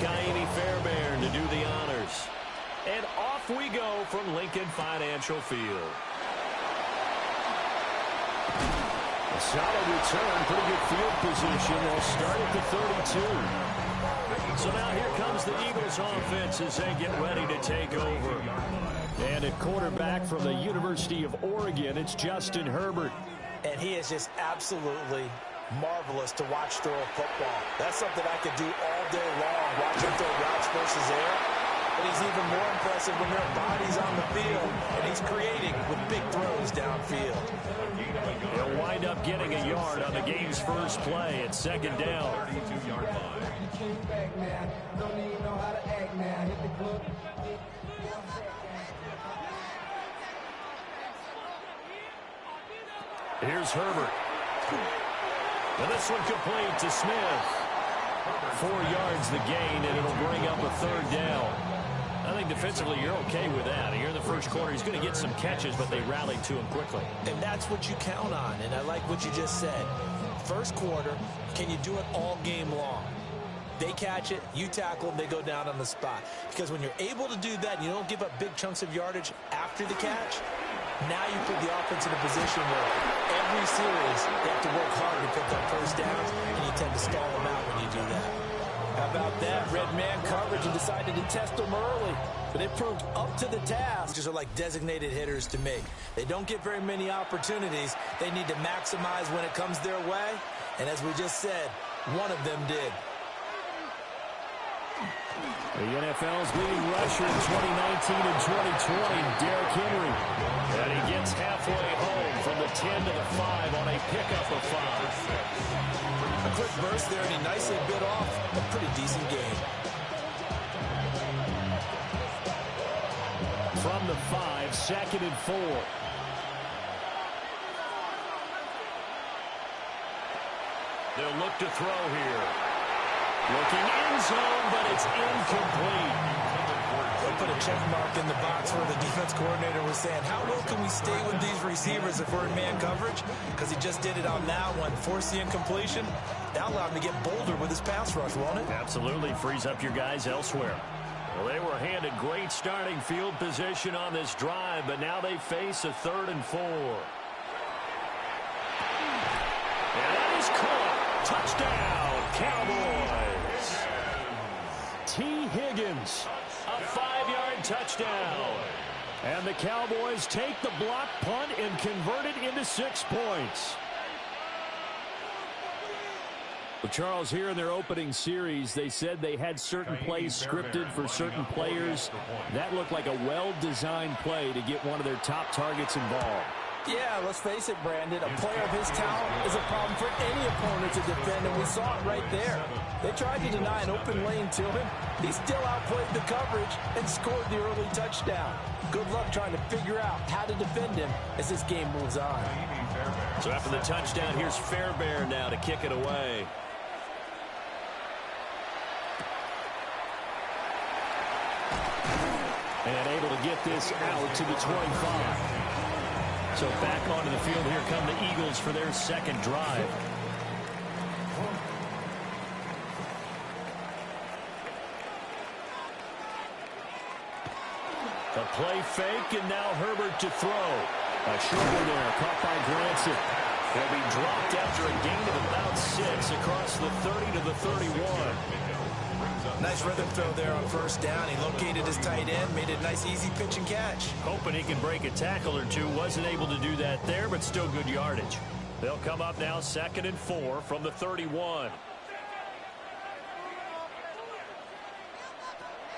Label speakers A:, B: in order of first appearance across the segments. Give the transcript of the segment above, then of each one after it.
A: Kaimi Fairbairn to do the honors. And off we go from Lincoln Financial Field. A solid return, pretty good field position. They'll start at the 32. So now here comes the Eagles offense as they get ready to take over. And at quarterback from the University of Oregon, it's Justin Herbert.
B: And he is just absolutely marvelous to watch throw a football. That's something I could do all day long, watch him throw routes versus air. But he's even more impressive when there are bodies on the field, and he's creating with big throws downfield.
A: He'll wind up getting a yard on the game's first play at second down. Here's Herbert. And this one complete to Smith. 4 yards the gain, and it'll bring up a third down. I think defensively you're okay with that. Here in the first quarter, he's going to get some catches, but they rallied to him quickly.
B: And that's what you count on, and I like what you just said. First quarter, can you do it all game long? They catch it, you tackle them, they go down on the spot. Because when you're able to do that, and you don't give up big chunks of yardage after the catch, now you put the offense in a position where every series they have to work hard to pick up first downs, and you tend to stall them out when you do that. How about that? Red man coverage and decided to test them early. But it proved up to the task. These are like designated hitters to me. They don't get very many opportunities. They need to maximize when it comes their way. And as we just said, one of them did.
A: The NFL's leading rusher in 2019 and 2020, Derrick Henry. And he gets halfway home from the 10 to the 5 on a pickup of 5.
B: A quick burst there, and he nicely bit off a pretty decent game.
A: From the 5, second and 4. They'll look to throw here. Looking end zone, but it's incomplete.
B: They'll put a check mark in the box where the defense coordinator was saying, how well can we stay with these receivers if we're in man coverage? Because he just did it on that one. Force the incompletion. That allowed him to get bolder with his pass rush, won't it?
A: Absolutely. Frees up your guys elsewhere. Well, they were handed great starting field position on this drive, but now they face a 3rd and 4. And that is caught. Touchdown, Cowboys. T. Higgins, a 5-yard touchdown. And the Cowboys take the block punt and convert it into 6 points. Well, Charles, here in their opening series, they said they had certain plays scripted for certain players. That looked like a well-designed play to get one of their top targets involved.
B: Yeah, let's face it, Brandon. A player of his talent is a problem for any opponent to defend, and we saw it right there. They tried to deny an open lane to him. He still outplayed the coverage and scored the early touchdown. Good luck trying to figure out how to defend him as this game moves on.
A: So after the touchdown, here's Fairbairn now to kick it away. And able to get this out to the 25. So back onto the field, here come the Eagles for their second drive. A play fake, and now Herbert to throw. A short one there, caught by Granson. He'll be dropped after a gain of about 6 across the 30 to the 31.
B: Nice rhythm throw there on first down. He located his tight end, made a nice easy pitch and catch.
A: Hoping he can break a tackle or two. Wasn't able to do that there, but still good yardage. They'll come up now 2nd and 4 from the 31.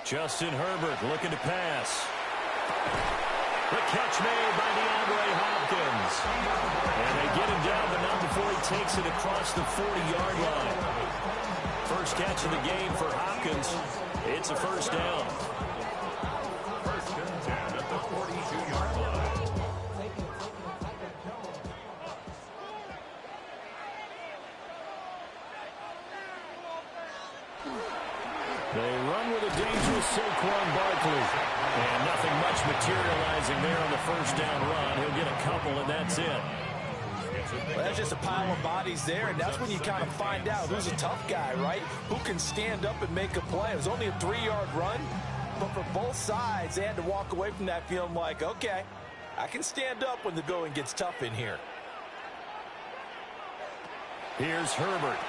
A: Justin Herbert looking to pass. The catch made by DeAndre Hopkins. And they get him down, but not before he takes it across the 40-yard line. First catch of the game for Hopkins. It's a first down.
C: First and 10 at the 42-yard line.
A: They run with a dangerous Saquon Barkley. And nothing much materializing there on the first down run. He'll get a couple, and that's it.
B: Well, that's just a pile of bodies there, and that's when you kind of find out who's a tough guy, right? Who can stand up and make a play. It was only a 3-yard run, but for both sides, they had to walk away from that feeling like, okay, I can stand up when the going gets tough in here.
A: Here's Herbert.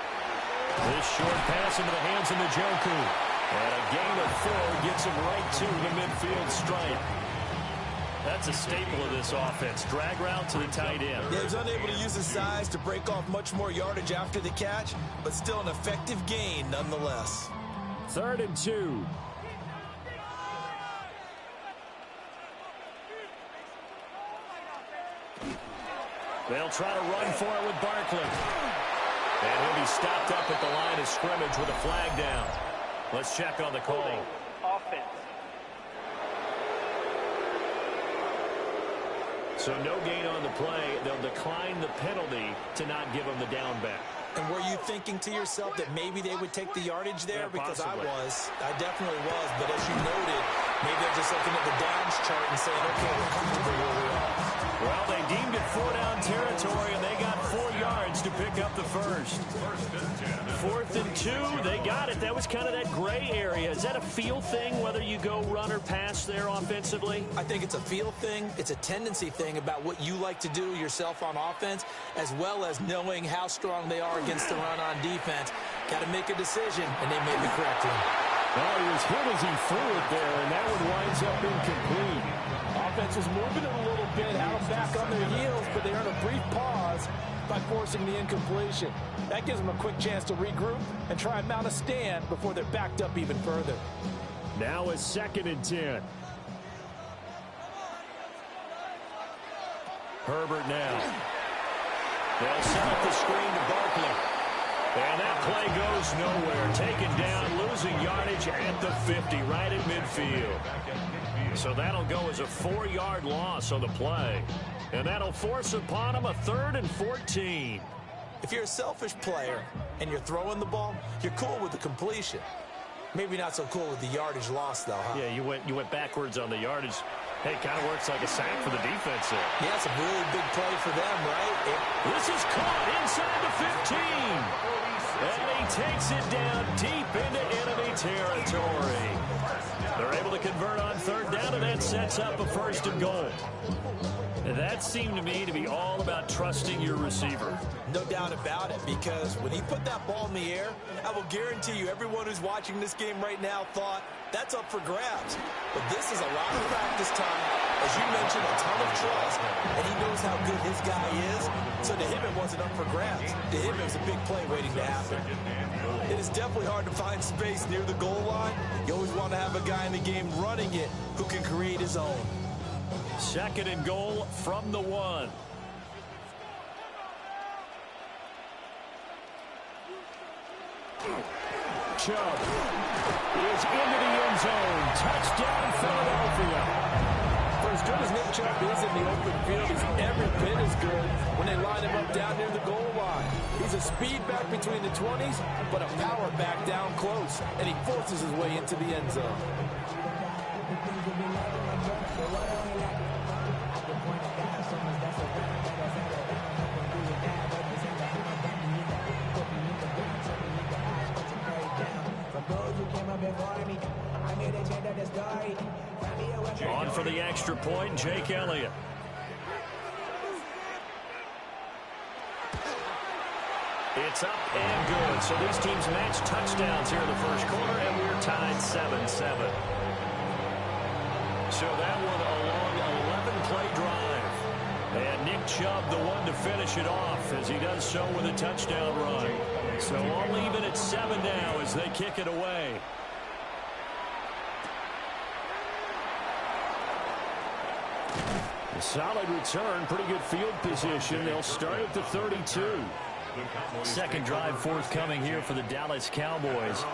A: This short pass into the hands of Njoku. And a gain of 4 gets him right to the midfield stripe. That's a staple of this offense. Drag route to the tight end.
B: Yeah, he was unable to use his size to break off much more yardage after the catch, but still an effective gain nonetheless.
A: 3rd and 2. They'll try to run for it with Barkley. And he'll be stopped up at the line of scrimmage with a flag down. Let's check on the call.
D: Offense.
A: So no gain on the play. They'll decline the penalty to not give him the down back.
B: And were you thinking to yourself that maybe they would take the yardage there?
A: Yeah,
B: because
A: possibly.
B: I definitely was. But as you noted, maybe they're just looking at the downs chart and saying, okay, we're comfortable where we are.
A: Well, they deemed it 4-down territory, and they got 4 yards to pick up the first. 4th and 2, they got it. That was kind of that gray area. Is that a feel thing, whether you go run or pass there offensively?
B: I think it's a feel thing. It's a tendency thing about what you like to do yourself on offense, as well as knowing how strong they are against the run on defense. Got to make a decision, and they made the correct one.
A: Well, he was hit as he threw it there, and that one winds up incomplete.
E: Offense was moving it a little bit, had them back on their heels, but they earned a brief pause by forcing the incompletion. That gives them a quick chance to regroup and try and mount a stand before they're backed up even further.
A: Now a 2nd and 10. Herbert now. They'll set up the screen to Barkley. And that play goes nowhere. Taken down, losing yardage at the 50, right at midfield. So that'll go as a 4-yard loss on the play. And that'll force upon him a 3rd and 14.
B: If you're a selfish player and you're throwing the ball, you're cool with the completion. Maybe not so cool with the yardage loss, though, huh?
A: Yeah, you went backwards on the yardage. Hey, kind of works like a sack for the defense there.
B: Yeah, it's a really big play for them, right?
A: This is caught inside the 15. And he takes it down deep into enemy territory. They're able to convert on 3rd down, and that sets up a 1st and goal. That seemed to me to be all about trusting your receiver.
B: No doubt about it, because when he put that ball in the air, I will guarantee you everyone who's watching this game right now thought that's up for grabs. But this is a lot of practice time. As you mentioned, a ton of trust, and he knows how good his guy is. So to him, it wasn't up for grabs. To him, it was a big play waiting to happen. It is definitely hard to find space near the goal line. You always want to have a guy in the game running it who can create his own.
A: 2nd and goal from the 1. Chubb is into the end zone. Touchdown, Philadelphia.
E: For as good as Nick Chubb is in the open field, he's every bit as good when they line him up down near the goal line. He's a speed back between the 20s, but a power back down close, and he forces his way into the end zone.
A: On for the extra point, Jake Elliott. It's up and good. So these teams match touchdowns here in the first quarter, and we're tied 7-7. So that one a long 11-play drive. And Nick Chubb, the one to finish it off, as he does so with a touchdown run. So all even at 7 now as they kick it away. A solid return, pretty good field position. They'll start at the 32. Second drive forthcoming here for the Dallas Cowboys.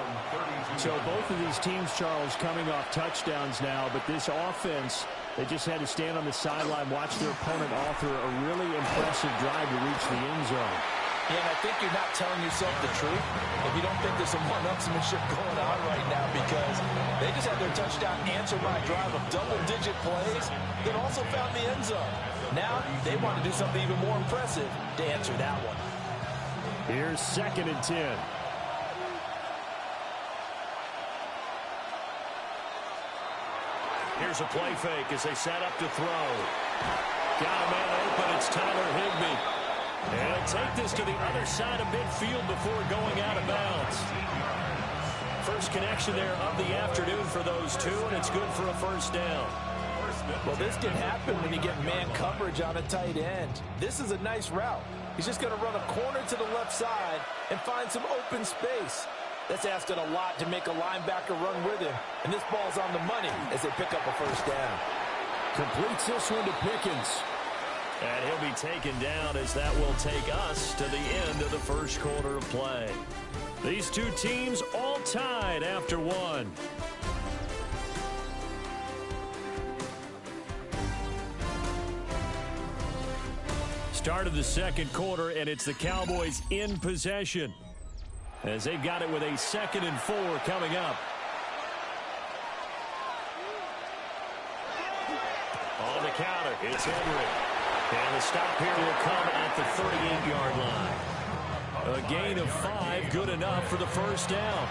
A: So both of these teams, Charles, coming off touchdowns now, but this offense, they just had to stand on the sideline, watch their opponent author a really impressive drive to reach the end zone.
E: Yeah, and I think you're not telling yourself the truth if you don't think there's some one-upsmanship going on right now, because they just had their touchdown answered by a drive of double-digit plays that also found the end zone. Now they want to do something even more impressive to answer that one.
A: Here's 2nd and 10. Here's a play fake as they set up to throw. Got a man open. It's Tyler Higbee. And he'll take this to the other side of midfield before going out of bounds. First connection there of the afternoon for those two, and it's good for a first down.
E: Well, this can happen when you get man coverage on a tight end. This is a nice route. He's just going to run a corner to the left side and find some open space. That's asking a lot to make a linebacker run with him. And this ball's on the money as they pick up a first down.
A: Completes this one to Pickens. And he'll be taken down as that will take us to the end of the first quarter of play. These two teams all tied after one. Start of the second quarter, and it's the Cowboys in possession as they've got it with a 2nd and 4 coming up. On the counter, it's Henry. And the stop here will come at the 38-yard line. A gain of 5, good enough for the first down.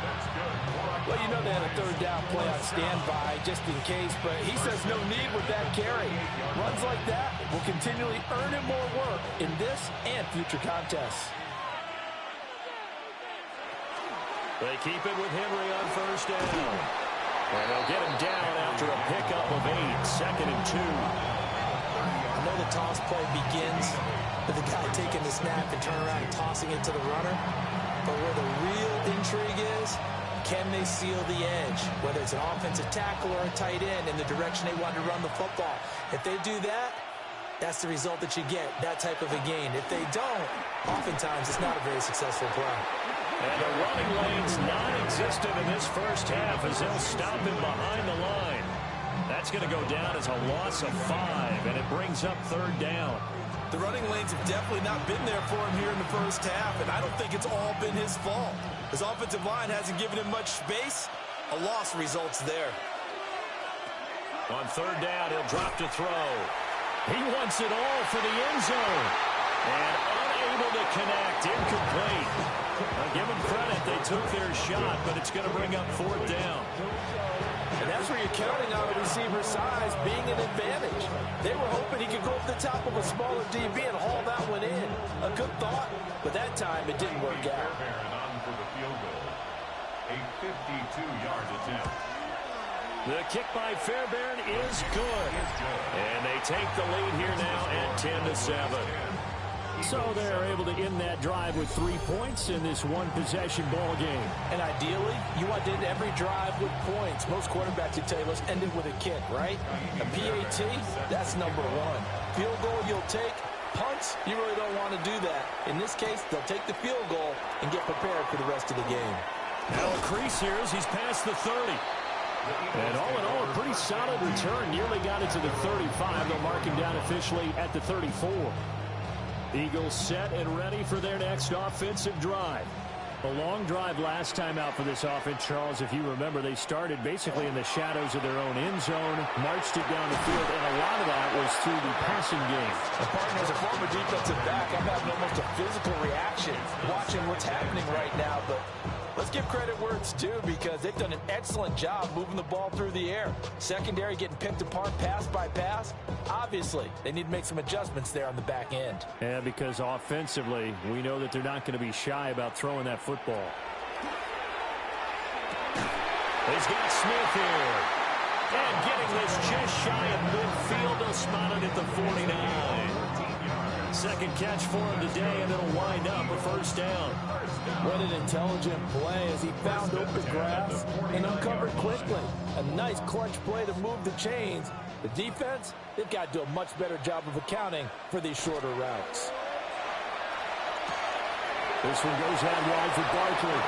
E: Well, you know they had a third down play on standby just in case, but he says no need with that carry. Runs like that will continually earn him more work in this and future contests.
A: They keep it with Henry on first down. And they'll get him down after a pickup of 8, 2nd and 2.
B: I know the toss play begins with the guy taking the snap and turn around and tossing it to the runner. But where the real intrigue is, can they seal the edge? Whether it's an offensive tackle or a tight end in the direction they want to run the football. If they do that, that's the result that you get, that type of a gain. If they don't, oftentimes it's not a very successful play.
A: And the running lane's non-existent in this first half as they'll stop him behind the line. That's going to go down as a loss of 5, and it brings up 3rd down.
E: The running lanes have definitely not been there for him here in the first half, and I don't think it's all been his fault. His offensive line hasn't given him much space. A loss results there.
A: On 3rd down, he'll drop to throw. He wants it all for the end zone. And unable to connect, incomplete. Now give them credit, they took their shot, but it's going to bring up 4th down.
E: And that's where you're counting on the receiver's size being an advantage. They were hoping he could go up the top of a smaller DB and haul that one in. A good thought, but that time it didn't work out.
C: A 52-yard attempt.
A: The kick by Fairbairn is good. And they take the lead here now at 10-7. So they're able to end that drive with 3 points in this one-possession ball game.
E: And ideally, you want to end every drive with points. Most quarterbacks would tell you, let's end it with a kick, right? A PAT, that's number 1. Field goal you'll take. Punts, you really don't want to do that. In this case, they'll take the field goal and get prepared for the rest of the game.
A: Now a crease here as he's past the 30. And all in all, a pretty solid return. Nearly got it to the 35. They'll mark him down officially at the 34. Eagles set and ready for their next offensive drive. A long drive last time out for this offense, Charles. If you remember, they started basically in the shadows of their own end zone, marched it down the field, and a lot of that was through the passing game.
E: And partner, as a former defensive back, I'm having almost a physical reaction watching what's happening right now, but let's give credit where it's due because they've done an excellent job moving the ball through the air. Secondary getting picked apart pass by pass. Obviously, they need to make some adjustments there on the back end.
A: Yeah, because offensively, we know that they're not going to be shy about throwing that football. He's got Smith here. And getting this just shy of midfield. They'll spot it at the 49. Second catch for him today, and it'll wind up a first down.
E: What an intelligent play as he found open grass and uncovered quickly. A nice clutch play to move the chains. The defense, they've got to do a much better job of accounting for these shorter routes.
A: This one goes out wide for Barkley.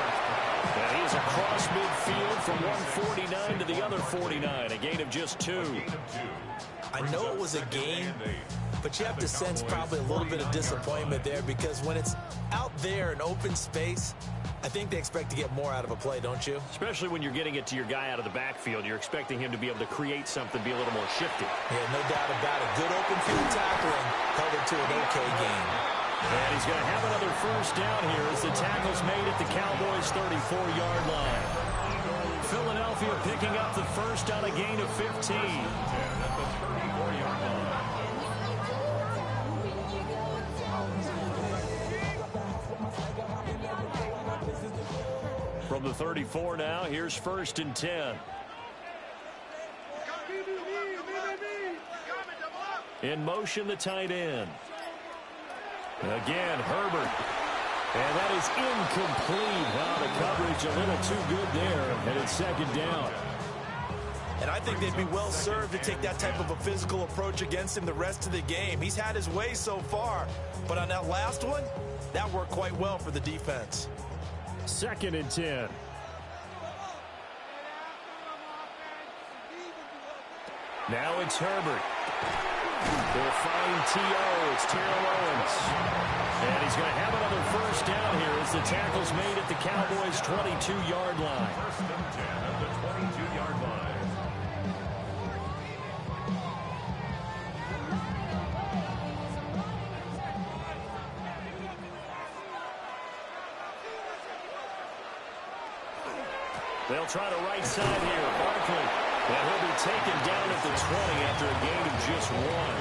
A: And he's across midfield from 149 to the other 49. A gain of just 2.
B: I know it was a gain, but you have to sense probably a little bit of disappointment there, because when it's out there in open space, I think they expect to get more out of a play, don't you?
A: Especially when you're getting it to your guy out of the backfield. You're expecting him to be able to create something, be a little more shifty.
B: Yeah, no doubt about it. Good open field tackling held him to an okay game.
A: And he's going to have another first down here as the tackle's made at the Cowboys' 34-yard line. Philadelphia picking up the first on a gain of 15.
C: At the 34-yard line.
A: From the 34 now, here's first and 10. In motion, the tight end. Again, Herbert. And that is incomplete. Wow, the coverage a little too good there. And it's second down.
B: And I think they'd be well served to take that type of a physical approach against him the rest of the game. He's had his way so far. But on that last one, that worked quite well for the defense.
A: Second and 10. Now it's Herbert. They'll find T.O. It's Terrell Owens. And he's going to have another first down here as the tackle's made at the Cowboys' 22-yard line.
C: First and 10 at the 22-yard line.
A: They'll try the right side here. Barkley. And he'll be taken down at the 20 after a gain of just one.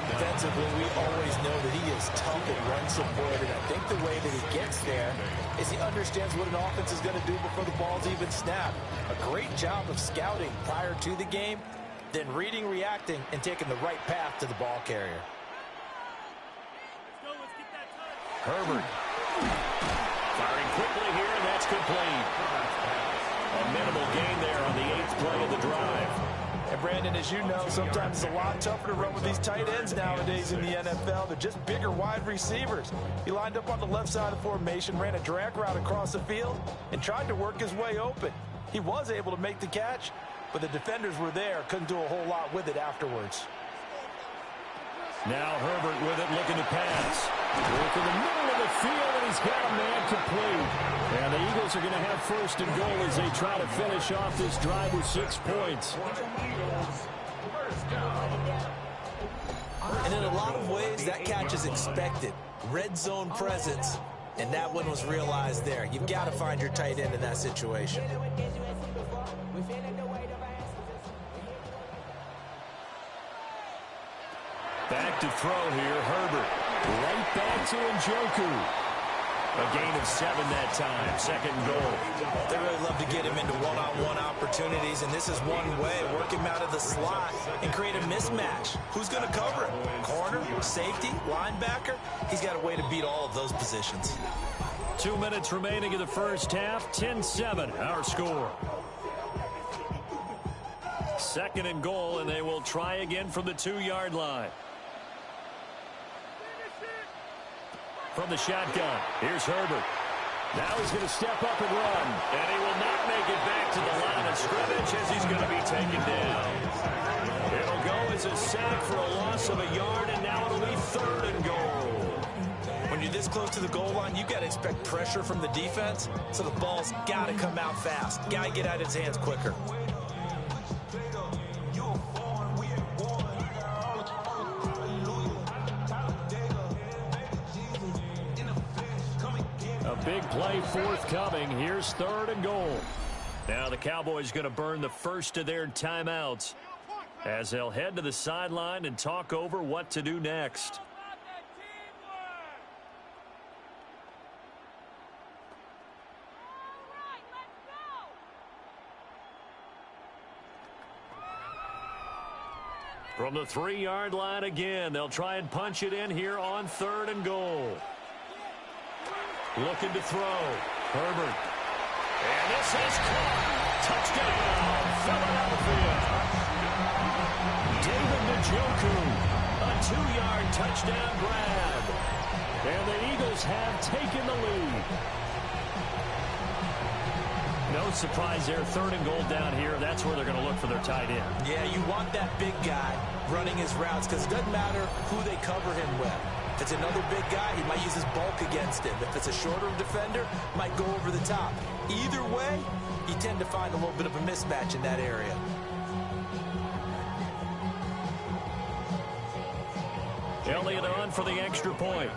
B: Defensively, we always know that he is tough and run supported. I think the way that he gets there is he understands what an offense is going to do before the ball's even snapped. A great job of scouting prior to the game, then reading, reacting, and taking the right path to the ball carrier.
A: Herbert. Firing quickly here, and that's complete. A minimal gain there on the 8th play of the drive.
B: And Brandon, as you know, sometimes it's a lot tougher to run with these tight ends nowadays in the NFL. They're just bigger wide receivers. He lined up on the left side of the formation, ran a drag route across the field, and tried to work his way open. He was able to make the catch, but the defenders were there, couldn't do a whole lot with it afterwards.
A: Now Herbert with it, looking to pass. Work in the middle of the field, and he's got a man complete. And the Eagles are going to have first and goal as they try to finish off this drive with 6 points.
B: And in a lot of ways, that catch is expected. Red zone presence, and that one was realized there. You've got to find your tight end in that situation.
A: Back to throw here, Herbert. Right back to Njoku. A gain of 7 that time, second and goal.
B: They really love to get him into one-on-one opportunities, and this is one way. Work him out of the slot and create a mismatch. Who's going to cover him? Corner, safety, linebacker? He's got a way to beat all of those positions.
A: 2 minutes remaining in the first half, 10-7, our score. Second and goal, and they will try again from the 2-yard line. From the shotgun, here's Herbert. Now he's going to step up and run. And he will not make it back to the line of scrimmage as he's going to be taken down. It'll go as a sack for a loss of a yard, and now it'll be third and goal.
B: When you're this close to the goal line, you've got to expect pressure from the defense, so the ball's got to come out fast. Got to get out of his hands quicker.
A: Big play forthcoming. Here's third and goal. Now the Cowboys going to burn the first of their timeouts as they'll head to the sideline and talk over what to do next. From the 3-yard line again, they'll try and punch it in here on third and goal. Looking to throw. Herbert. And this is caught. Touchdown, Philadelphia. David Njoku. A 2-yard touchdown grab. And the Eagles have taken the lead. No surprise there. 3rd and goal down here. That's where they're going to look for their tight end.
B: Yeah, you want that big guy running his routes because it doesn't matter who they cover him with. If it's another big guy, he might use his bulk against him. If it's a shorter defender, might go over the top. Either way, you tend to find a little bit of a mismatch in that area.
A: Elliott on for the extra point.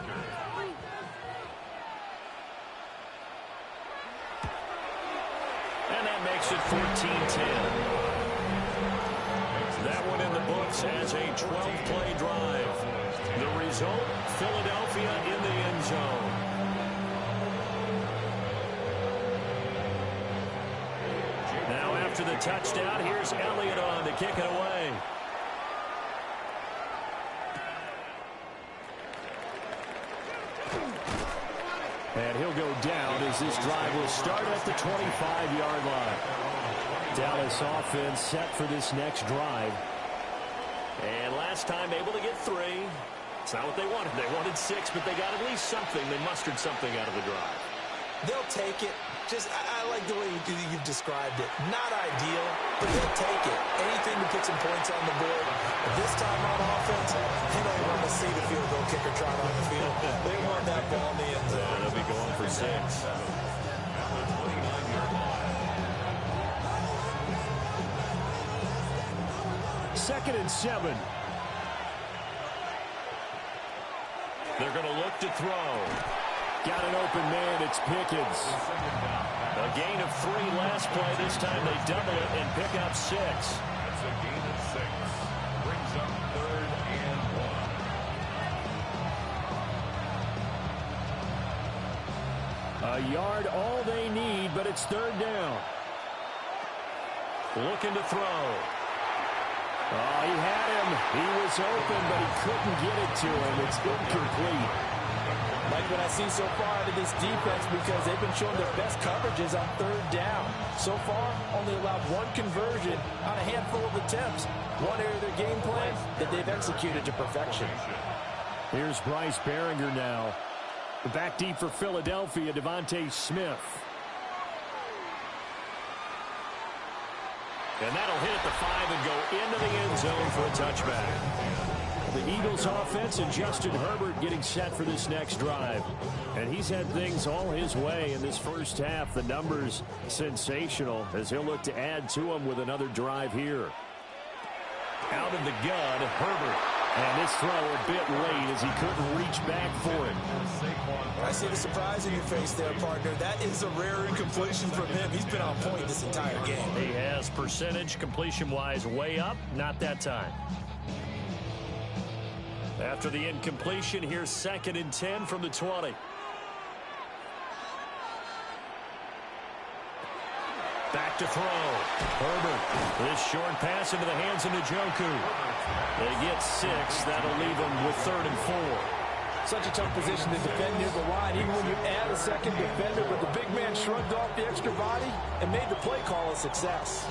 A: And that makes it 14-10. That one in the books as a 12-play drive. The result, Philadelphia in the end zone. Now after the touchdown, here's Elliott on to kick it away. And he'll go down as this drive will start at the 25-yard line. Dallas offense set for this next drive. And last time able to get 3. It's not what they wanted. They wanted 6, but they got at least something. They mustered something out of the drive.
B: They'll take it. I like the way you've described it. Not ideal, but they'll take it. Anything to put some points on the board. But this time on offense, they don't want to see the field goal kicker trot on the field. They want that ball in the end zone.
A: They'll be going for 6. Second and 7. They're going to look to throw. Got an open man. It's Pickens. A gain of 3 last play. This time they double it and pick up 6.
C: That's a gain of 6. Brings up 3rd and 1.
A: A yard all they need, but it's 3rd down. Looking to throw. Oh, he had him. He was open, but he couldn't get it to him. It's incomplete.
E: Like what I see so far out of this defense, because they've been showing their best coverages on 3rd down. So far, only allowed 1 conversion on a handful of attempts. One area of their game plan that they've executed to perfection.
A: Here's Bryce Behringer now. Back deep for Philadelphia, Devontae Smith. And that'll hit at the 5 and go into the end zone for a touchback. The Eagles offense and Justin Herbert getting set for this next drive. And he's had things all his way in this first half. The numbers sensational as he'll look to add to them with another drive here. Out of the gun, Herbert. And this throw a bit late as he couldn't reach back for it.
B: I see the surprise in your face there, partner. That is a rare incompletion from him. He's been on point this entire game.
A: He has percentage completion-wise way up. Not that time. After the incompletion, here's 2nd and 10 from the 20. Back to throw. Herbert. This short pass into the hands of Njoku. They get 6. That'll leave them with 3rd and 4.
E: Such a tough position to defend near the line, even when you add a second defender, but the big man shrugged off the extra body and made the play call a success.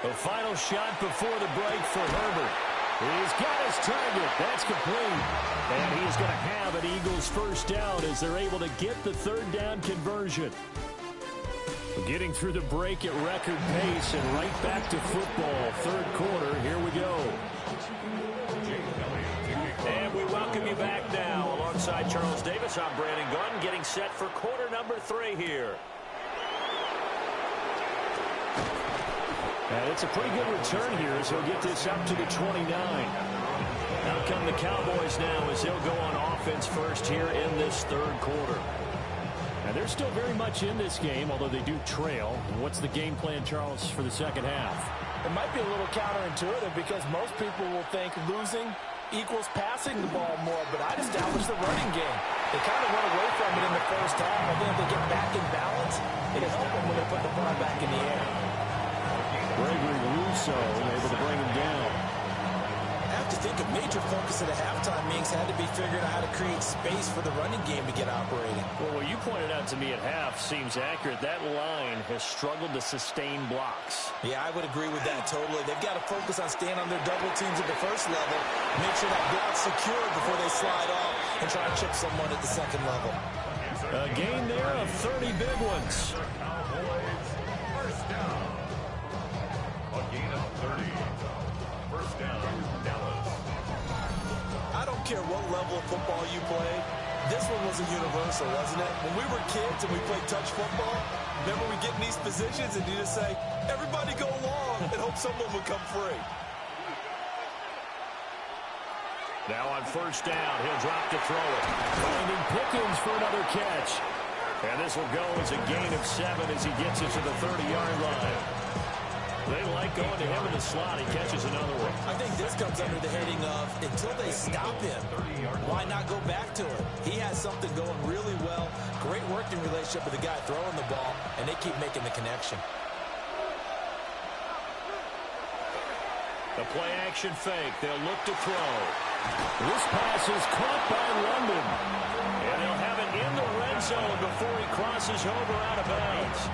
A: The final shot before the break for Herbert. He's got his target. That's complete. And he's going to have an Eagles first down as they're able to get the 3rd down conversion. Getting through the break at record pace and right back to football. 3rd quarter. Here we go. And we welcome you back now. Alongside Charles Davis, I'm Brandon Gunn getting set for quarter number 3 here. And it's a pretty good return here as he'll get this up to the 29. Out come the Cowboys now as they'll go on offense first here in this 3rd quarter. And they're still very much in this game, although they do trail. What's the game plan, Charles, for the second half?
E: It might be a little counterintuitive because most people will think losing equals passing the ball more, but I'd establish the running game. They kind of went away from it in the first half. I think if they get back in balance, it'll help them when they put the ball back in the air.
A: Gregory Rousseau able to bring him down.
B: I have to think a major focus of the halftime meetings had to be figuring out how to create space for the running game to get operating.
A: Well, you pointed out to me at half seems accurate. That line has struggled to sustain blocks.
B: Yeah, I would agree with that totally. They've got to focus on staying on their double teams at the first level, make sure that block's secured before they slide off and try to chip someone at the second level.
A: A gain there of 30 big ones.
C: Cowboys, first down. A gain of 30. First down, Dallas.
B: I don't care what level of football you play. This one was a universal, wasn't it? When we were kids and we played touch football, remember we get in these positions and you just say, everybody go along and hope someone would come free.
A: Now on first down, he'll drop to throw it. Finding Pickens for another catch. And this will go as a gain of 7 as he gets it to the 30-yard line. They like going to him in the slot. He catches another one.
B: I think this comes under the heading of, until they stop him, why not go back to him? He has something going really well. Great working relationship with the guy throwing the ball, and they keep making the connection.
A: The play-action fake. They'll look to throw. This pass is caught by London. And they'll have it in the red zone before he crosses over out of bounds.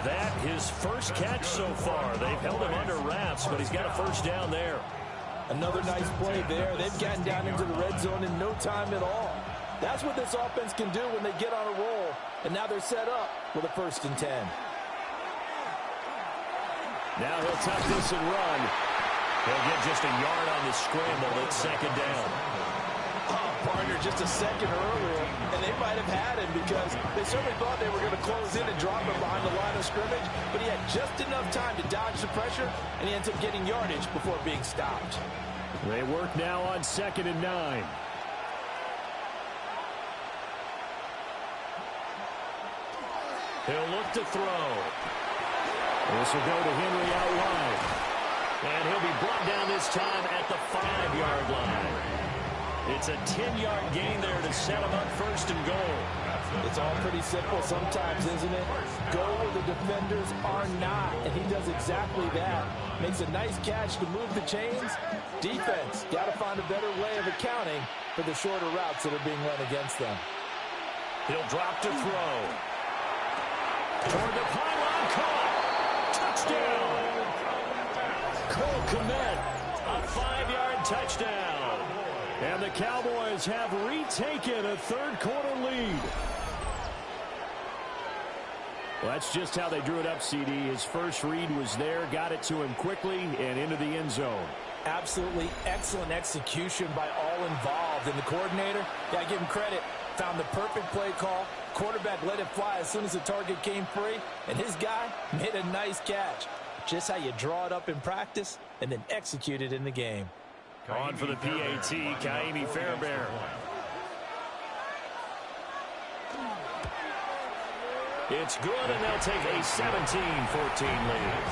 A: That his first catch so far. They've held him under wraps, but he's got a first down there.
E: Another nice play there. They've gotten down into the red zone in no time at all. That's what this offense can do when they get on a roll. And now they're set up with a 1st and 10.
A: Now he'll tuck this and run. He'll get just a yard on the scramble at second down.
E: Partner just a second earlier, and they might have had him because they certainly thought they were going to close in and drop him behind the line of scrimmage, but he had just enough time to dodge the pressure, and he ends up getting yardage before being stopped.
A: They work now on 2nd and 9. He'll look to throw. This will go to Henry out wide. And he'll be brought down this time at the 5-yard line. It's a 10-yard gain there to set him up 1st and goal.
E: It's all pretty simple sometimes, isn't it? Go where the defenders are not, and he does exactly that. Makes a nice catch to move the chains. Defense, got to find a better way of accounting for the shorter routes that are being run against them.
A: He'll drop to throw. Toward the pylon, caught. Touchdown. Cole Kmet, a 5-yard touchdown. And the Cowboys have retaken a 3rd-quarter lead. Well, that's just how they drew it up, CD. His first read was there, got it to him quickly, and into the end zone.
B: Absolutely excellent execution by all involved. And the coordinator, got to give him credit, found the perfect play call. Quarterback let it fly as soon as the target came free, and his guy made a nice catch. Just how you draw it up in practice and then execute it in the game.
A: On for the PAT, Kaimi Fairbairn. It's good, and they'll take a 17-14 lead.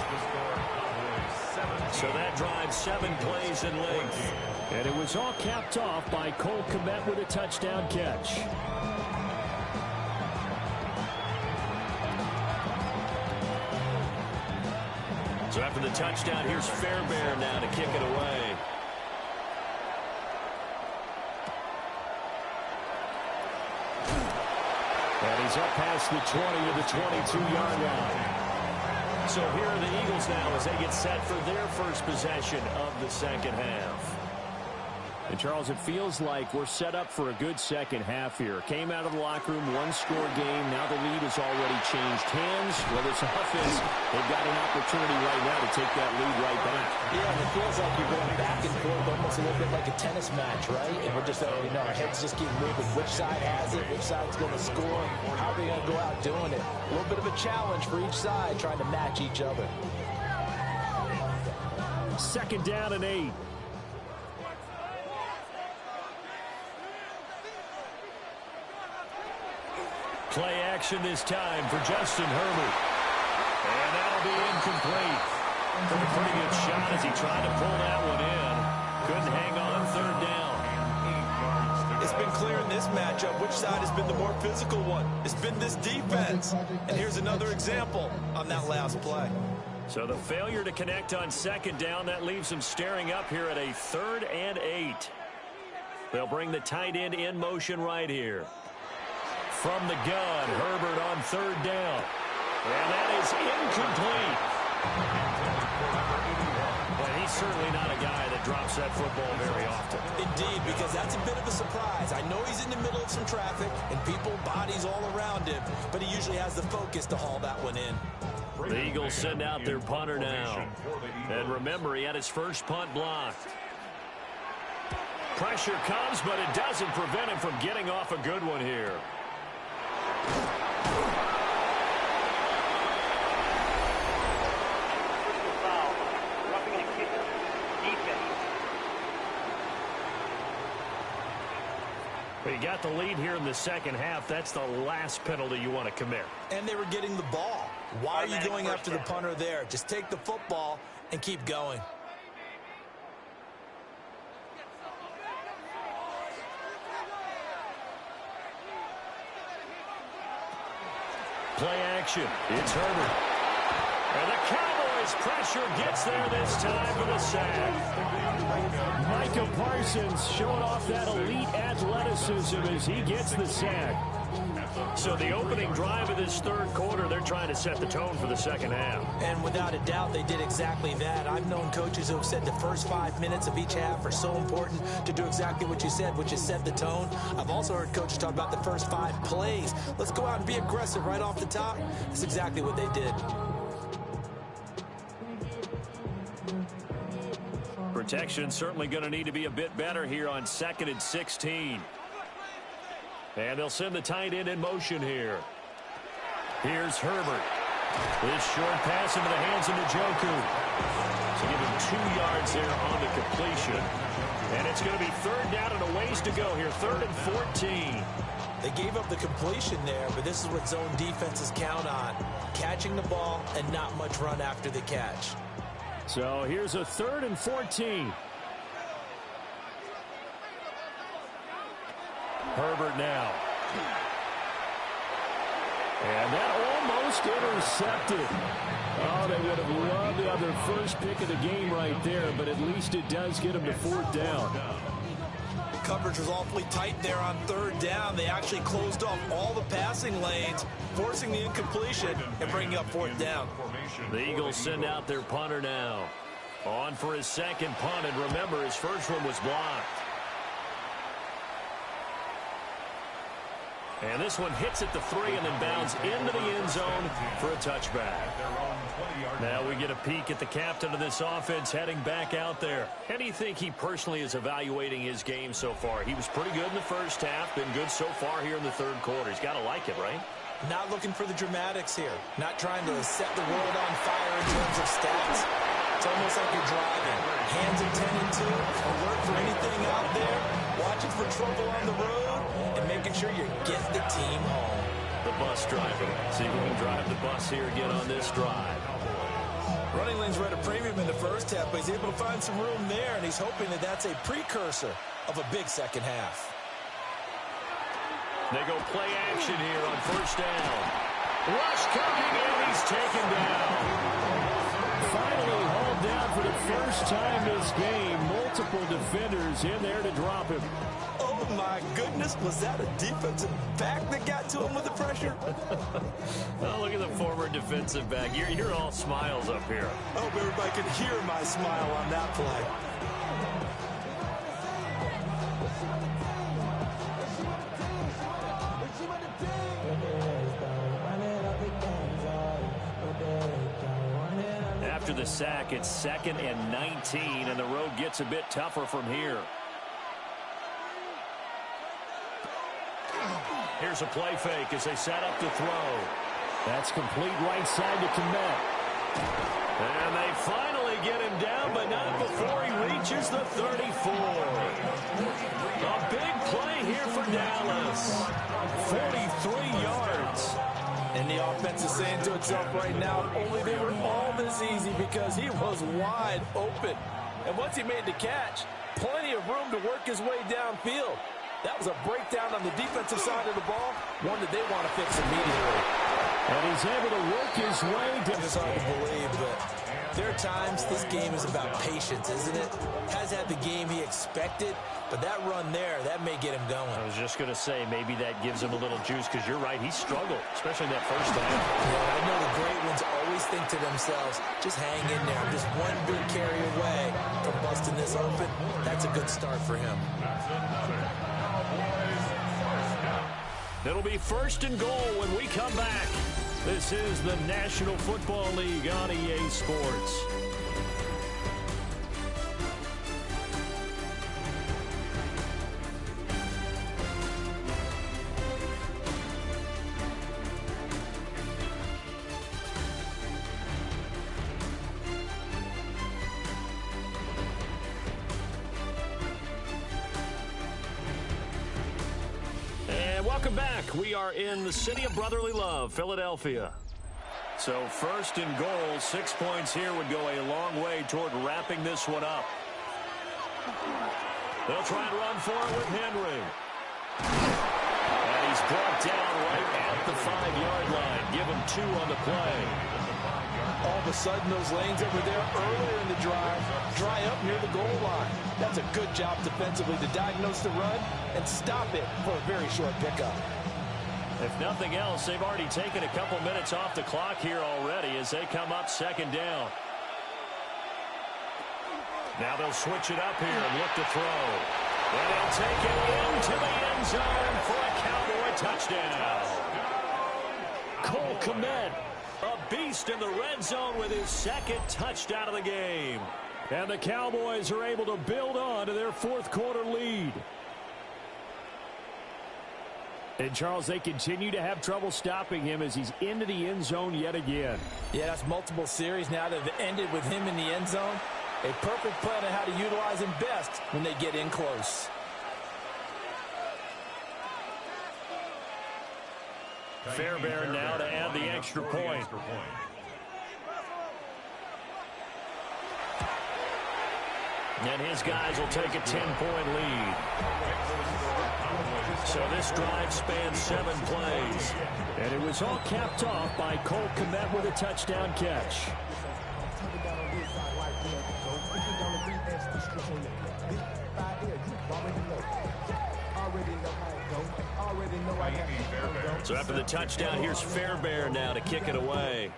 A: So that drives 7 plays in length. And it was all capped off by Cole Kmet with a touchdown catch. So after the touchdown, here's Fairbairn now to kick it away. And he's up past the 20 to the 22-yard line. So here are the Eagles now as they get set for their first possession of the second half. And, Charles, it feels like we're set up for a good second half here. Came out of the locker room, 1-score game. Now the lead has already changed hands. Well, this offense, they've got an opportunity right now to take that lead right back.
B: Yeah, and it feels like you're going back and forth almost a little bit like a tennis match, right? And we're just, our heads just keep moving. Which side has it? Which side's going to score? How are they going to go out doing it? A little bit of a challenge for each side, trying to match each other.
A: 2nd down and 8. Play action this time for Justin Herbert. And that'll be incomplete. Took a pretty good shot as he tried to pull that one in. Couldn't hang on 3rd down.
B: It's been clear in this matchup which side has been the more physical one. It's been this defense. And here's another example on that last play.
A: So the failure to connect on 2nd down, that leaves them staring up here at a 3rd and 8. They'll bring the tight end in motion right here. from the gun. Herbert on third down. And that is incomplete. But he's certainly not a guy that drops that football very often.
B: Indeed, because that's a bit of a surprise. I know he's in the middle of some traffic and people, bodies all around him, but he usually has the focus to haul that one in.
A: The Eagles send out their punter now. And remember, he had his first punt blocked. Pressure comes, but it doesn't prevent him from getting off a good one here. You got the lead here in the second half. That's the last penalty you want to commit.
B: And they were getting the ball. Why are you going after the punter there? Just take the football and keep going.
A: Play action. It's Herbert. And the Cowboys pressure gets there this time for the sack. Micah Parsons showing off that elite athleticism as he gets the sack. So the opening drive of this third quarter, they're trying to set the tone for the second half.
B: And without a doubt, they did exactly that. I've known coaches who have said the first 5 minutes of each half are so important to do exactly what you said, which is set the tone. I've also heard coaches talk about the first 5 plays. Let's go out and be aggressive right off the top. That's exactly what they did.
A: Protection certainly going to need to be a bit better here on 2nd and 16. And they'll send the tight end in motion here. Here's Herbert. This short pass into the hands of Njoku. So give him 2 yards there on the completion. And it's going to be third down and a ways to go here. 3rd and 14.
B: They gave up the completion there, but this is what zone defenses count on. Catching the ball and not much run after the catch.
A: So here's a 3rd and 14. Herbert now. And that almost intercepted. Oh, they would have loved to have their first pick of the game right there, but at least it does get them to 4th down.
B: Coverage was awfully tight there on 3rd down. They actually closed off all the passing lanes, forcing the incompletion and bringing up 4th down.
A: The Eagles send out their punter now. On for his second punt, and remember, his first one was blocked. And this one hits at the 3 and then bounds into the end zone for a touchback. Now we get a peek at the captain of this offense heading back out there. How do you think he personally is evaluating his game so far? He was pretty good in the first half, been good so far here in the third quarter. He's got to like it, right?
B: Not looking for the dramatics here. Not trying to set the world on fire in terms of stats. It's almost like you're driving. Hands intended to, alert for anything out there, watching for trouble on the road, and making sure you get the team home.
A: The bus driver. See if we can drive the bus here again on this drive.
B: Running lanes were at a premium in the first half, but he's able to find some room there, and he's hoping that that's a precursor of a big second half.
A: They go play action here on 1st down. Rush coming in, he's taken down. Finally hauled down for the first time this game. Multiple defenders in there to drop him.
B: Oh, my goodness. Was that a defensive back that got to him with the pressure?
A: Oh, look at the former defensive back. You're all smiles up here.
B: I hope everybody could hear my smile on that play.
A: After the sack, it's 2nd and 19, and the road gets a bit tougher from here. Here's a play fake as they set up to throw. That's complete right side to Komet. And they finally get him down, but not before he reaches the 34. A big play here for Dallas. 43 yards.
B: And the offense is saying to itself right now, only they were all this easy because he was wide open. And once he made the catch, plenty of room to work his way downfield. That was a breakdown on the defensive side of the ball, one that they want to fix immediately.
A: And he's able to work his way down.
B: It's hard to believe, but There are times this game is about patience, isn't it? Has had the game he expected, but that run there, that may get him going.
A: I was just going to say, maybe that gives him a little juice, because you're right, he struggled, especially in that first half.
B: Yeah, I know the great ones always think to themselves, just hang in there. I'm just one big carry away from busting this open. That's a good start for him.
A: It'll be 1st and goal when we come back. This is the National Football League on EA Sports. Welcome back. We are in the city of brotherly love, Philadelphia. So 1st and goal, 6 points here would go a long way toward wrapping this one up. They'll try and run for it with Henry. And he's brought down right at the 5-yard line. Give him 2 on the play.
E: All of a sudden, those lanes that were there earlier in the drive dry up near the goal line. That's a good job defensively to diagnose the run and stop it for a very short pickup.
A: If nothing else, they've already taken a couple minutes off the clock here already as they come up 2nd down. Now they'll switch it up here and look to throw. And they'll take it into the end zone for a Cowboy touchdown. Cole Kmet, a beast in the red zone with his 2nd touchdown of the game. And the Cowboys are able to build on to their 4th quarter lead. And, Charles, they continue to have trouble stopping him as he's into the end zone yet again.
B: Yeah, that's multiple series now that have ended with him in the end zone. A perfect plan on how to utilize him best when they get in close.
A: Fairbairn now to add the extra point. And his guys will take a 10-point lead. So this drive spans 7 plays. And it was all capped off by Cole Kmet with a touchdown catch. So after the touchdown, here's Fairbairn now to kick it away.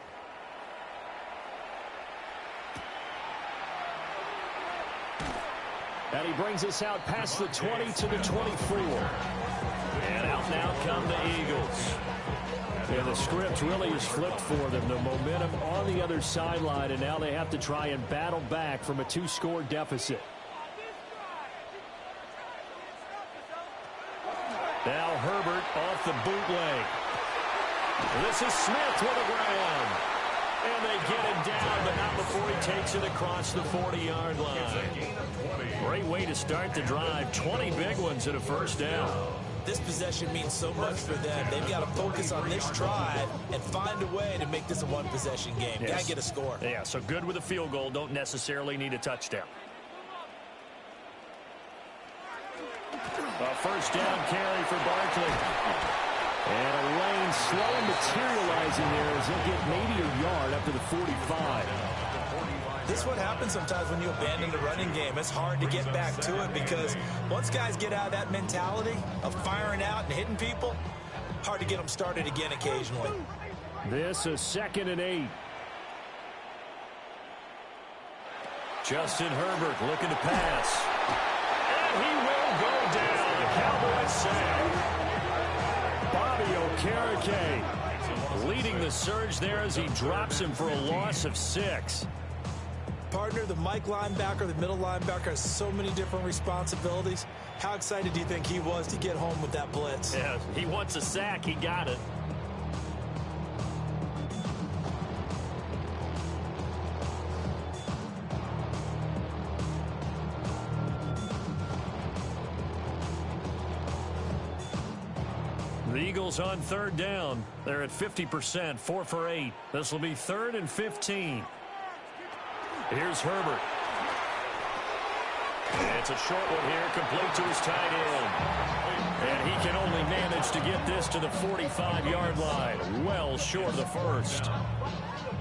A: And he brings us out past the 20 to the 24. And out now come the Eagles. And the script really is flipped for them. The momentum on the other sideline, and now they have to try and battle back from a 2-score deficit. Now Herbert off the bootleg. This is Smith with a grab. And they get him down, but not before he takes it across the 40-yard line. Great way to start the drive. 20 big ones and a 1st down.
B: This possession means so much for them. They've got to focus on this drive and find a way to make this a one-possession game.
A: Yes.
B: Got to get a score.
A: Yeah, so good with a field goal. Don't necessarily need a touchdown. A 1st down carry for Barkley. And a lane slow materializing there as he'll get maybe a yard up to the 45.
B: This is what happens sometimes when you abandon the running game. It's hard to get back to it because once guys get out of that mentality of firing out and hitting people, hard to get them started again occasionally.
A: This is 2nd and 8. Justin Herbert looking to pass. And he will go down. The Cowboys sack. Bobby Okereke leading the surge there as he drops him for a loss of 6.
B: Partner, the Mike linebacker, the middle linebacker has so many different responsibilities. How excited do you think he was to get home with that blitz?
A: Yeah, he wants a sack. He got it. The Eagles on 3rd down. They're at 50%, 4 for 8. This will be 3rd and 15. Here's Herbert. And it's a short one here, complete to his tight end. And he can only manage to get this to the 45-yard line. Well short of the first.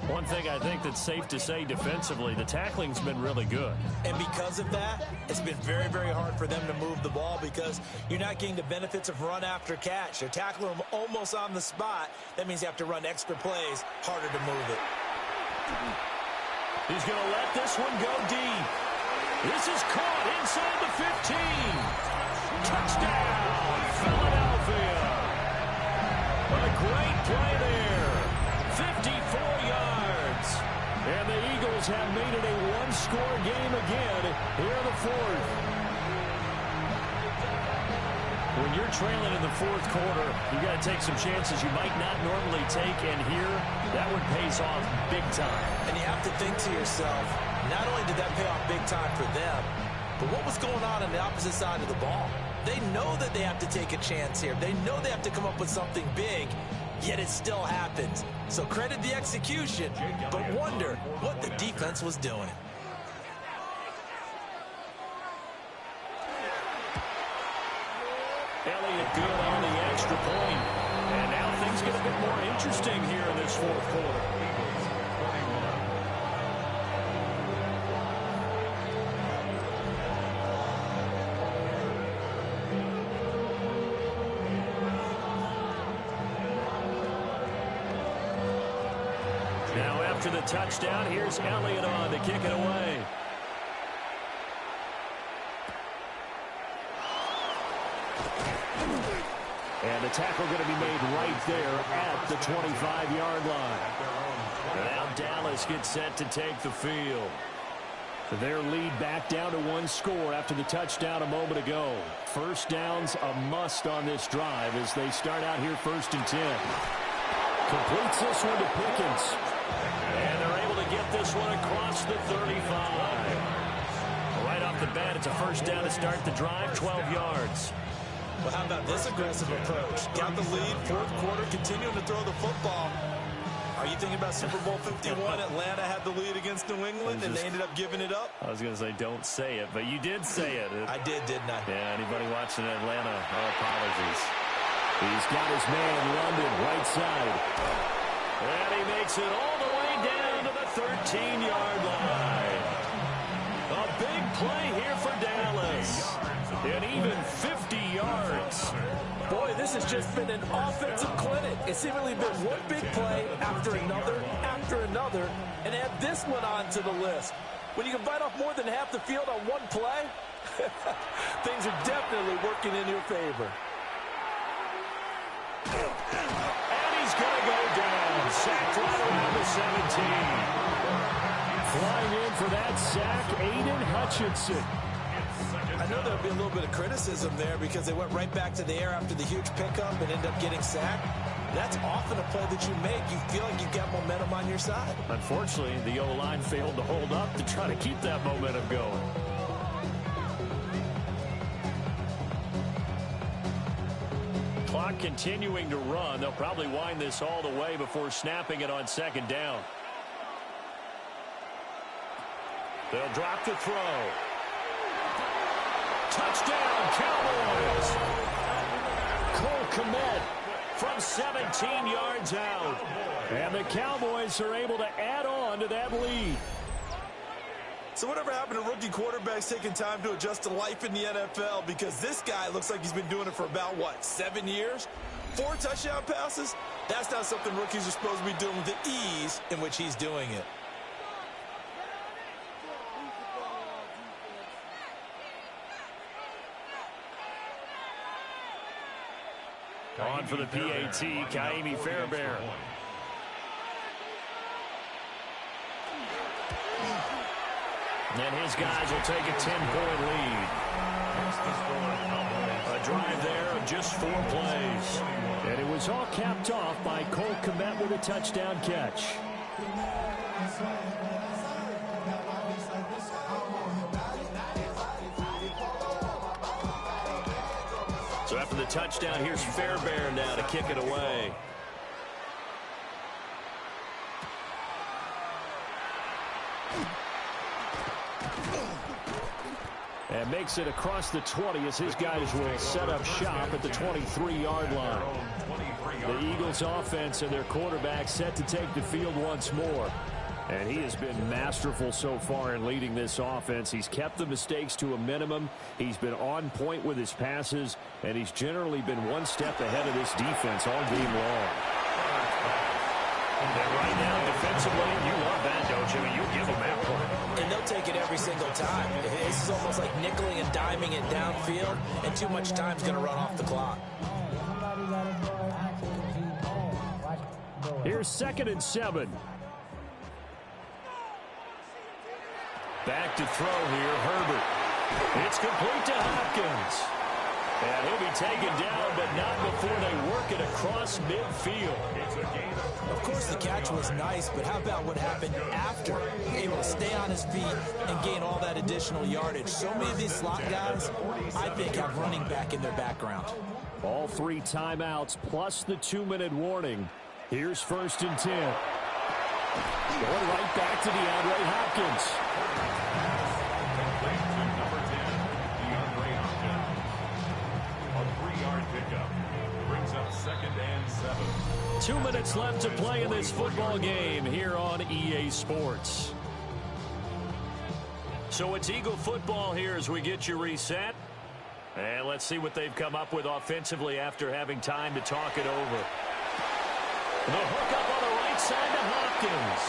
A: One thing I think that's safe to say defensively, the tackling's been really good.
B: And because of that, it's been very, very hard for them to move the ball because you're not getting the benefits of run after catch. They're tackling them almost on the spot. That means you have to run extra plays, harder to move it.
A: He's going to let this one go deep. This is caught inside the 15. Touchdown, Philadelphia. A great play there. 54 yards. And the Eagles have made it a one-score game again here in the fourth. When you're trailing in the fourth quarter, you've got to take some chances you might not normally take, and here, that one pays off big time.
B: And you have to think to yourself, not only did that pay off big time for them, but what was going on the opposite side of the ball? They know that they have to take a chance here. They know they have to come up with something big, yet it still happens. So credit the execution, but wonder what the defense was doing.
A: Elliott good on the extra point. And now things get a bit more interesting here in this fourth quarter. Now after the touchdown, here's Elliott on to kick it away. And the tackle going to be made right there at the 25-yard line. Now Dallas gets set to take the field. Their lead back down to one score after the touchdown a moment ago. First down's a must on this drive as they start out here 1st and 10. Completes this one to Pickens. And they're able to get this one across the 35. Right off the bat, it's a first down to start the drive, 12 yards.
B: Well, how about this aggressive approach? Got the lead, fourth quarter, continuing to throw the football. Are you thinking about Super Bowl 51? Atlanta had the lead against New England, and they ended up giving it up?
A: I was going to say, don't say it, but you did say it.
B: I did, didn't I?
A: Yeah, anybody watching Atlanta, our apologies. He's got his man, London, right side. And he makes it all the way down to the 13-yard line. A big play here for Dallas. And even 50 yards.
E: Boy, this has just been an offensive clinic. It's seemingly been one big play after another, and add this one onto the list. When you can bite off more than half the field on one play, things are definitely working in your favor.
A: And he's going to go down. Sacked right around the 17. Flying in for that sack, Aiden Hutchinson.
B: I know there'll be a little bit of criticism there because they went right back to the air after the huge pickup and ended up getting sacked. That's often a play that you make. You feel like you've got momentum on your side.
A: Unfortunately, the O-line failed to hold up to try to keep that momentum going. Clock continuing to run. They'll probably wind this all the way before snapping it on 2nd down. They'll drop the throw. Touchdown, Cowboys! Cole Kmet from 17 yards out. And the Cowboys are able to add on to that lead.
B: So whatever happened to rookie quarterbacks taking time to adjust to life in the NFL? Because this guy looks like he's been doing it for about, 7 years? 4 touchdown passes? That's not something rookies are supposed to be doing with the ease in which he's doing it.
A: On for the PAT, Kaimi Fairbairn. And his guys will take a 10-point lead. A drive there of just 4 plays. And it was all capped off by Cole Kmet with a touchdown catch. So after the touchdown, here's Fairbairn now to kick it away. And And makes it across the 20 as his guys will set up shop at the 23-yard line. The Eagles offense and their quarterback set to take the field once more. And he has been masterful so far in leading this offense. He's kept the mistakes to a minimum. He's been on point with his passes, and he's generally been one step ahead of this defense all game long.
C: And right now, defensively, you love that, don't you? You give them that point.
B: And they'll take it every single time. This is almost like nickeling and diming it downfield, and too much time's going to run off the clock.
A: Here's 2nd and 7. Back to throw here, Herbert. It's complete to Hopkins. And he'll be taken down, but not before they work it across midfield.
B: Of course, the catch was nice, but how about what happened after? Able to stay on his feet and gain all that additional yardage. So many of these slot guys, I think, have running back in their background.
A: All 3 timeouts plus the 2-minute warning. Here's 1st and 10. Going right back to DeAndre Hopkins.
C: Complete to number 10, DeAndre Hopkins. A 3-yard pickup. Brings up 2nd and 7.
A: 2 minutes left to play in this football game here on EA Sports. So it's Eagle football here as we get you reset. And let's see what they've come up with offensively after having time to talk it over. The hook up on the right side to Hopkins.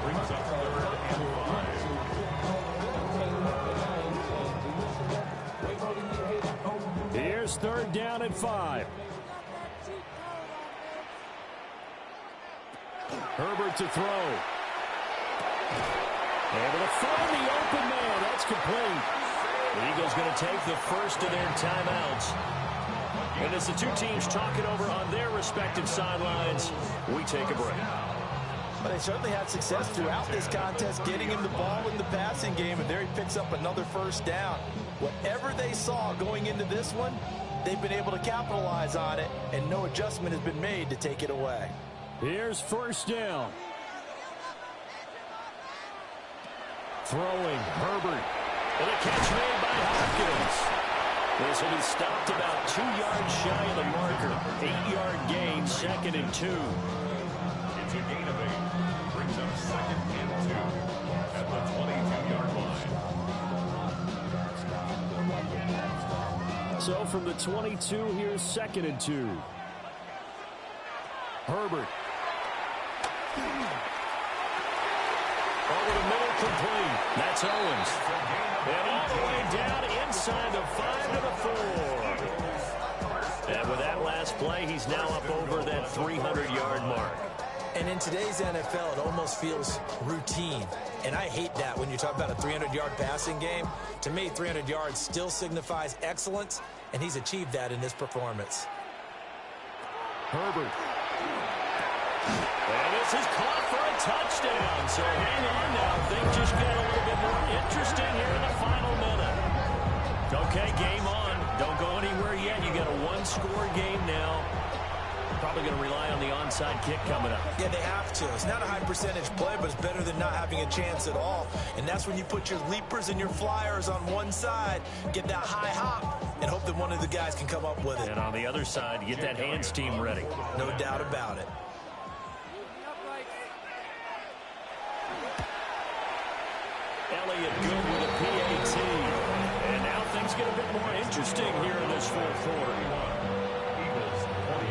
C: Brings up 3rd and 5.
A: Here's 3rd down and 5. Herbert to throw. Able to find the open man. That's complete. The Eagles going to take the first of their timeouts. And as the two teams talk it over on their respective sidelines, we take a break.
B: But they certainly had success throughout this contest, getting him the ball in the passing game, and there he picks up another 1st down. Whatever they saw going into this one, they've been able to capitalize on it, and no adjustment has been made to take it away.
A: Here's 1st down. Throwing, Herbert. And a catch made by Hopkins. This will be stopped about 2 yards shy of the marker. 8-yard gain, 2nd and 2.
C: It's a gain of 8. Brings up 2nd and 2 at the 22-yard line.
A: So from the 22, here's 2nd and 2. Herbert. Over the middle, complete. That's Owens. And all the way down inside the 5 to the 4. And with that last play, he's now up over that 300-yard mark.
B: And in today's NFL, it almost feels routine. And I hate that when you talk about a 300-yard passing game. To me, 300 yards still signifies excellence, and he's achieved that in this performance.
A: Herbert. And this is caught for a touchdown. So hang on now. Things just get a little bit more interesting here in the final minute. Okay, game on. Don't go anywhere yet. You got a 1-score game now. Probably going to rely on the onside kick coming up.
B: Yeah, they have to. It's not a high-percentage play, but it's better than not having a chance at all. And that's when you put your leapers and your flyers on one side, get that high hop, and hope that one of the guys can come up with it.
A: And on the other side, get that hands team ready.
B: No doubt about it.
A: Elliott good with a PAT. And now things get a bit more interesting here in this 4th quarter.
C: Eagles 28.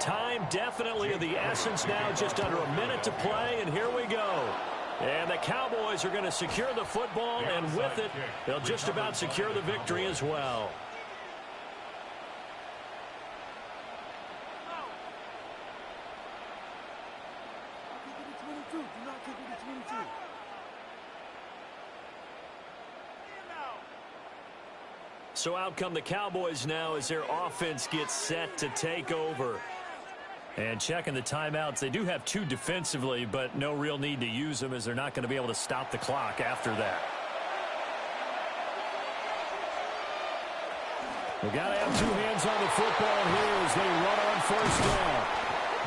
A: Time definitely of the essence now, just under a minute to play, and here we go. And the Cowboys are going to secure the football, and with it, they'll just about secure the victory as well. So out come the Cowboys now as their offense gets set to take over. And checking the timeouts, they do have 2 defensively, but no real need to use them as they're not going to be able to stop the clock after that. They got to have two hands on the football here as they run on first down.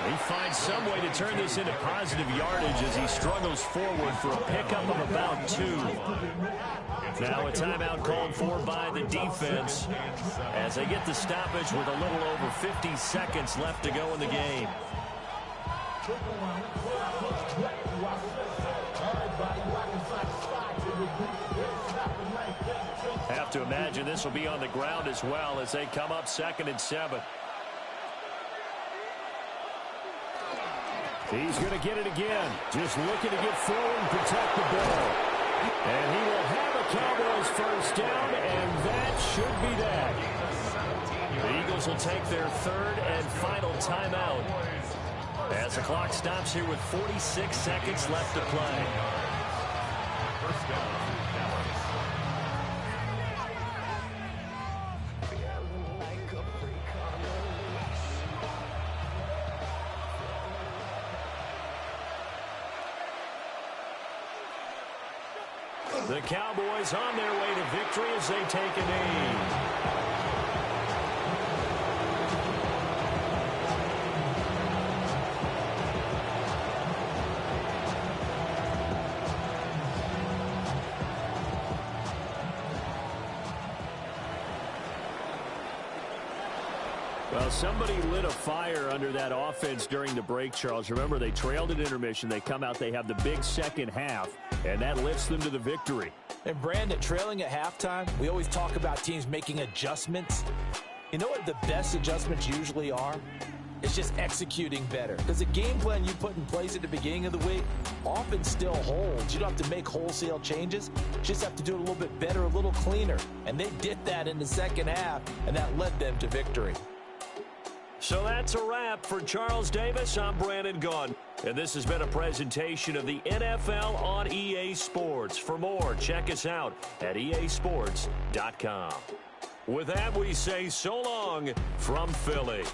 A: He finds some way to turn this into positive yardage as he struggles forward for a pickup of about 2. Now a timeout called for by the defense as they get the stoppage with a little over 50 seconds left to go in the game. Have to imagine this will be on the ground as well as they come up 2nd and 7. He's going to get it again. Just looking to get forward and protect the ball. And he will have a Cowboys first down, and that should be that. The Eagles will take their 3rd and final timeout as the clock stops here with 46 seconds left to play.
C: First down.
A: The Cowboys on their way to victory as they take a knee. Well, somebody lit a fire under that offense during the break, Charles. Remember, they trailed at intermission. They come out, they have the big second half, and that lifts them to the victory.
B: And Brandon, trailing at halftime, we always talk about teams making adjustments. You know what the best adjustments usually are? It's just executing better. Because the game plan you put in place at the beginning of the week often still holds. You don't have to make wholesale changes. You just have to do it a little bit better, a little cleaner. And they did that in the second half, and that led them to victory.
A: So that's a wrap for Charles Davis. I'm Brandon Gaudin, and this has been a presentation of the NFL on EA Sports. For more, check us out at easports.com. With that, we say so long from Philly.